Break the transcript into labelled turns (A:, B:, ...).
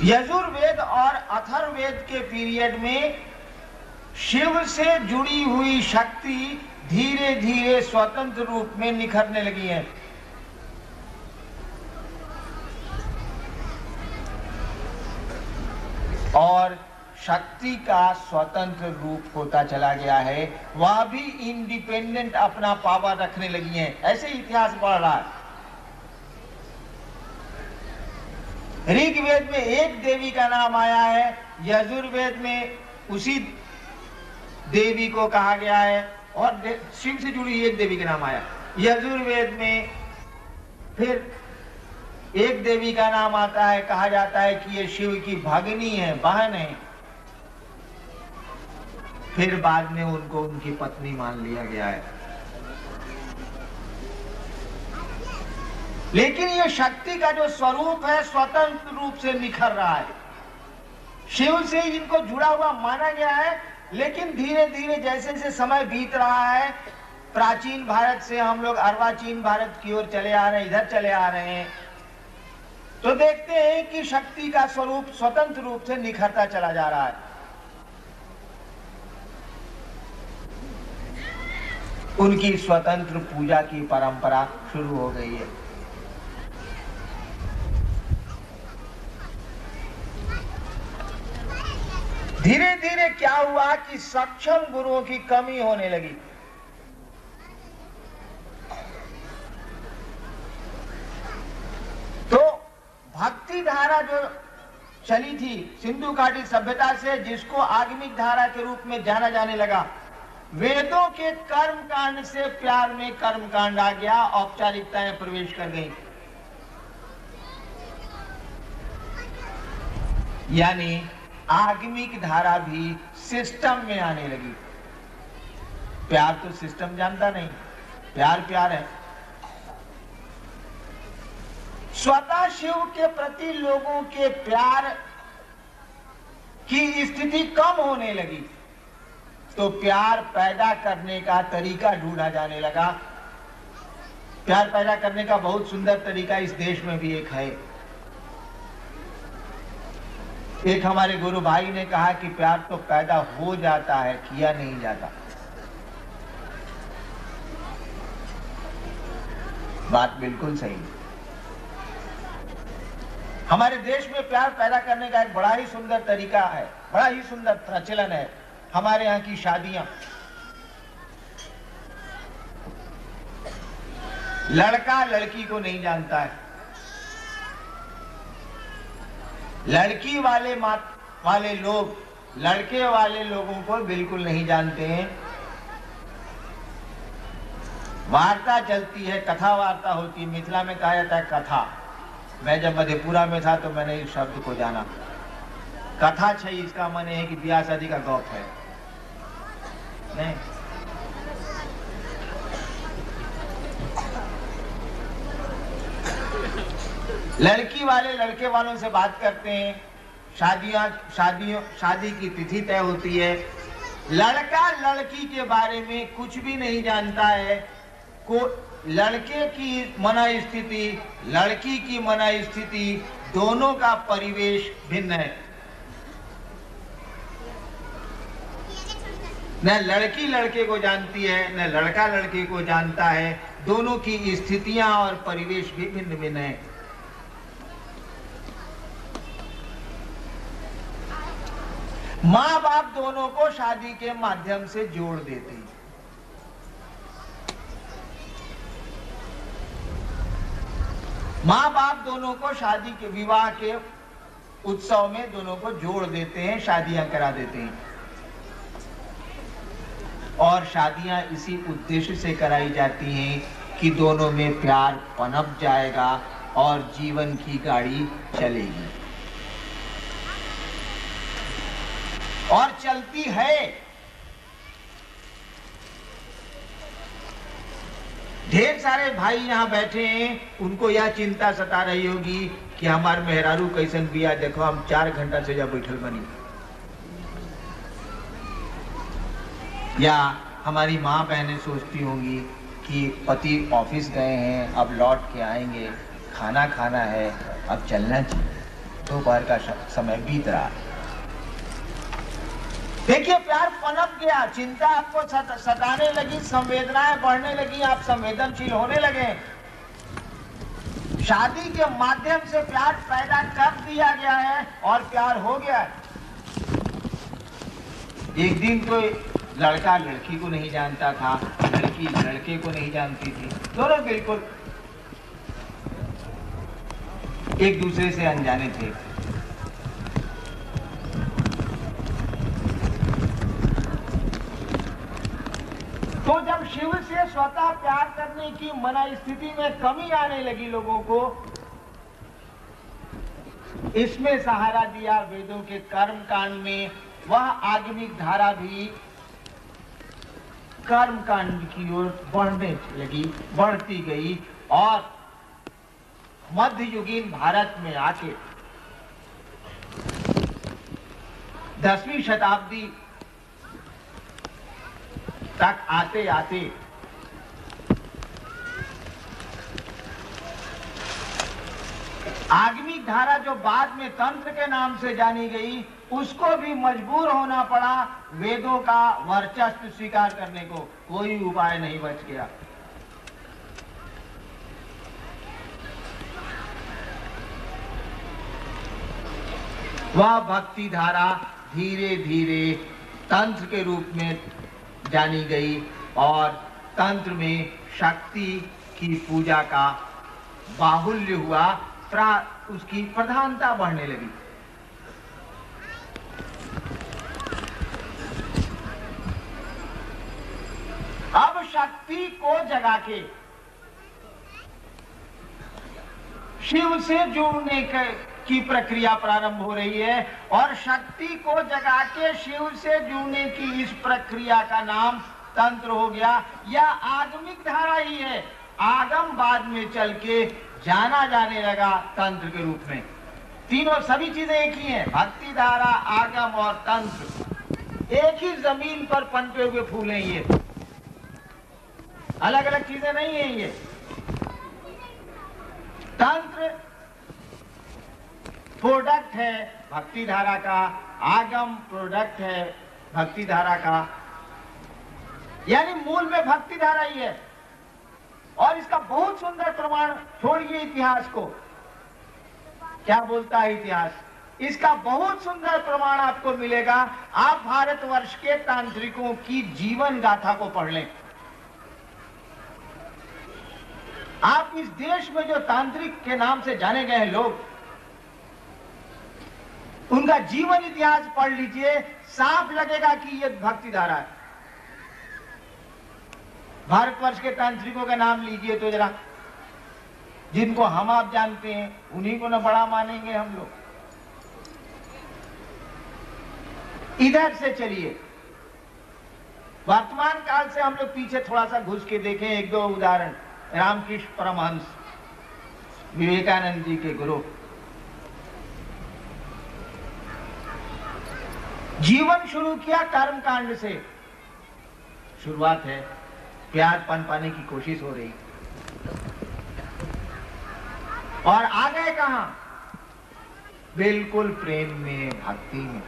A: यजुर्वेद और अथर्ववेद के पीरियड में शिव से जुड़ी हुई शक्ति धीरे धीरे स्वतंत्र रूप में निखरने लगी है। और शक्ति का स्वतंत्र रूप होता चला गया है, वह भी इंडिपेंडेंट अपना पावर रखने लगी हैं। ऐसे इतिहास बढ़ रहा है। ऋग्वेद में एक देवी का नाम आया है, यजुर्वेद में उसी देवी को कहा गया है, और शिव से जुड़ी एक देवी का नाम आया। यजुर्वेद में फिर एक देवी का नाम आता है, कहा जाता है कि ये शिव की भगिनी है, बहन है। फिर बाद में उनको उनकी पत्नी मान लिया गया है। लेकिन ये शक्ति का जो स्वरूप है स्वतंत्र रूप से निखर रहा है। शिव से ही इनको जुड़ा हुआ माना गया है, लेकिन धीरे धीरे जैसे जैसे समय बीत रहा है, प्राचीन भारत से हम लोग अर्वाचीन भारत की ओर चले आ रहे हैं, इधर चले आ रहे हैं, तो देखते हैं कि शक्ति का स्वरूप स्वतंत्र रूप से निखरता चला जा रहा है। उनकी स्वतंत्र पूजा की परंपरा शुरू हो गई है। धीरे धीरे क्या हुआ कि सक्षम गुरुओं की कमी होने लगी। तो भक्ति धारा जो चली थी सिंधु घाटी सभ्यता से, जिसको आगमिक धारा के रूप में जाना जाने लगा, वेदों के कर्म कांड से प्यार में कर्म कांड आ गया, औपचारिकताएं प्रवेश कर गई। यानी आगमिक धारा भी सिस्टम में आने लगी। प्यार तो सिस्टम जानता नहीं, प्यार प्यार है। स्वतः शिव के प्रति लोगों के प्यार की स्थिति कम होने लगी, तो प्यार पैदा करने का तरीका ढूंढा जाने लगा। प्यार पैदा करने का बहुत सुंदर तरीका इस देश में भी एक है। एक हमारे गुरु भाई ने कहा कि प्यार तो पैदा हो जाता है, किया नहीं जाता। बात बिल्कुल सही है। हमारे देश में प्यार पैदा करने का एक बड़ा ही सुंदर तरीका है, बड़ा ही सुंदर प्रचलन है। हमारे यहाँ की शादियां, लड़का लड़की को नहीं जानता है, लड़की वाले लोग लड़के वाले लोगों को बिल्कुल नहीं जानते हैं। वार्ता चलती है, कथा वार्ता होती है। मिथिला में कहा जाता है कथा। मैं जब मधेपुरा में था तो मैंने इस शब्द को जाना। कथा छई, इसका मन है कि ब्याह शादी का गौप है नहीं। लड़की वाले लड़के वालों से बात करते हैं, शादी की तिथि तय होती है। लड़का लड़की के बारे में कुछ भी नहीं जानता है। लड़के की मनःस्थिति, लड़की की मनःस्थिति, दोनों का परिवेश भिन्न है। न लड़की लड़के को जानती है, न लड़का लड़के को जानता है। दोनों की स्थितियां और परिवेश भी भिन्न भिन्न है। माँ बाप दोनों को शादी के माध्यम से जोड़ देते हैं। माँ बाप दोनों को शादी के विवाह के उत्सव में दोनों को जोड़ देते हैं, शादियां करा देते हैं। और शादियां इसी उद्देश्य से कराई जाती हैं कि दोनों में प्यार पनप जाएगा और जीवन की गाड़ी चलेगी। और चलती है। ढेर सारे भाई यहाँ बैठे हैं, उनको यह चिंता सता रही होगी कि हमार मेहरारू कैसन बिया, देखो हम 4 घंटा से जब बैठल बनी। या हमारी माँ बहनें सोचती होंगी कि पति ऑफिस गए हैं, अब लौट के आएंगे, खाना खाना है, अब चलना चाहिए। दोपहर का समय बीत रहा है। देखिए प्यार पनप गया, चिंता आपको सताने लगी, संवेदनाएं बढ़ने लगी, आप संवेदनशील होने लगे। शादी के माध्यम से प्यार पैदा कर दिया गया है और प्यार हो गया है। एक दिन तो लड़का लड़की को नहीं जानता था, लड़की लड़के को नहीं जानती थी, दोनों बिल्कुल एक दूसरे से अनजाने थे। तो जब शिव से स्वतः प्यार करने की मना स्थिति में कमी आने लगी लोगों को, इसमें सहारा दिया वेदों के कर्म कांड में। वह आगमिक धारा भी कर्म कांड की ओर बढ़ने लगी, बढ़ती गई और मध्ययुगीन भारत में आके 10वीं शताब्दी तक आते आते आगमिक धारा जो बाद में तंत्र के नाम से जानी गई, उसको भी मजबूर होना पड़ा वेदों का वर्चस्व स्वीकार करने को। कोई उपाय नहीं बच गया। वह भक्ति धारा धीरे धीरे तंत्र के रूप में जानी गई और तंत्र में शक्ति की पूजा का बाहुल्य हुआ, उसकी प्रधानता बढ़ने लगी। अब शक्ति को जगा के शिव से जुड़ने की प्रक्रिया प्रारंभ हो रही है और शक्ति को जगा के शिव से जुड़ने की इस प्रक्रिया का नाम तंत्र हो गया। यह आगमिक धारा ही है, आगम बाद में चल के जाना जाने लगा तंत्र के रूप में। तीनों सभी चीजें एक ही हैं, भक्ति धारा, आगम और तंत्र एक ही जमीन पर पनपे हुए फूल हैं। ये अलग अलग चीजें नहीं है। ये तंत्र प्रोडक्ट है भक्ति धारा का, आगम प्रोडक्ट है भक्ति धारा का, यानी मूल में भक्ति धारा ही है। और इसका बहुत सुंदर प्रमाण, छोड़िए इतिहास को, क्या बोलता है इतिहास, इसका बहुत सुंदर प्रमाण आपको मिलेगा। आप भारतवर्ष के तांत्रिकों की जीवन गाथा को पढ़ लें। आप इस देश में जो तांत्रिक के नाम से जाने गए हैं लोग, उनका जीवन इतिहास पढ़ लीजिए, साफ लगेगा कि यह भक्ति धारा है। भारतवर्ष के तांत्रिकों का नाम लीजिए तो जरा, जिनको हम आप जानते हैं, उन्हीं को ना बड़ा मानेंगे हम लोग। इधर से चलिए, वर्तमान काल से हम लोग पीछे थोड़ा सा घुस के देखें एक दो उदाहरण। रामकृष्ण परमहंस, विवेकानंद जी के गुरु, जीवन शुरू किया कर्म कांड से। शुरुआत है, प्यार पन पाने की कोशिश हो रही, और आ गए कहां? बिल्कुल प्रेम में, भक्ति में।